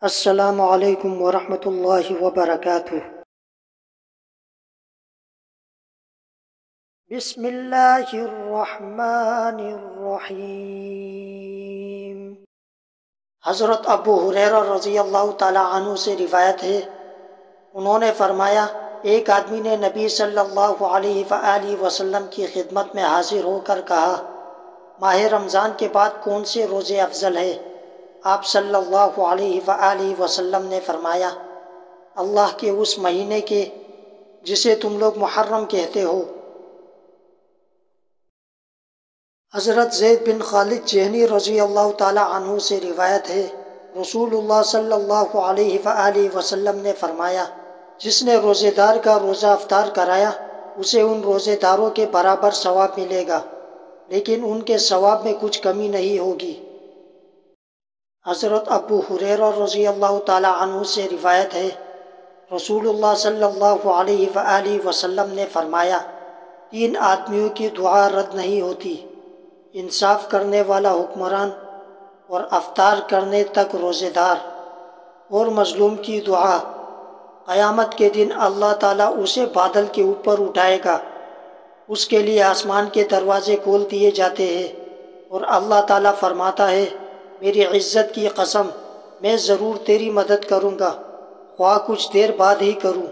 السلام علیکم ورحمۃ اللہ وبرکاتہ۔ بسم اللہ الرحمن الرحیم۔ حضرت ابو ہریرہ رضی اللہ تعالی عنہ سے روایت ہے، انہوں نے فرمایا، ایک آدمی نے نبی صلی اللہ علیہ وآلہ وسلم کی خدمت میں حاضر ہو کر کہا، ماہ رمضان کے بعد کون سے روزے افضل ہے؟ آپ صلی اللہ علیہ وآلہ وسلم نے فرمایا، اللہ کے اس مہینے کے جسے تم لوگ محرم کہتے ہو۔ حضرت زید بن خالد جہنی رضی اللہ تعالی عنہ سے روایت ہے، رسول اللہ صلی اللہ علیہ وآلہ وسلم نے فرمایا، جس نے روزے دار کا روزہ افطار کرایا اسے ان روزے داروں کے برابر ثواب ملے گا، لیکن ان کے ثواب میں کچھ کمی نہیں ہوگی۔ حضرت ابو ہریرہ رضی اللہ تعالی عنہ سے روایت ہے، رسول اللہ صلی اللہ علیہ وآلہ وسلم نے فرمایا، تین آدمیوں کی دعا رد نہیں ہوتی، انصاف کرنے والا حکمران، اور افطار کرنے تک روزے دار، اور مظلوم کی دعا۔ قیامت کے دن اللہ تعالیٰ اسے بادل کے اوپر اٹھائے گا، اس کے لیے آسمان کے دروازے کھول دیے جاتے ہیں، اور اللہ تعالیٰ فرماتا ہے، میری عزت کی قسم، میں ضرور تیری مدد کروں گا، خواہ کچھ دیر بعد ہی کروں۔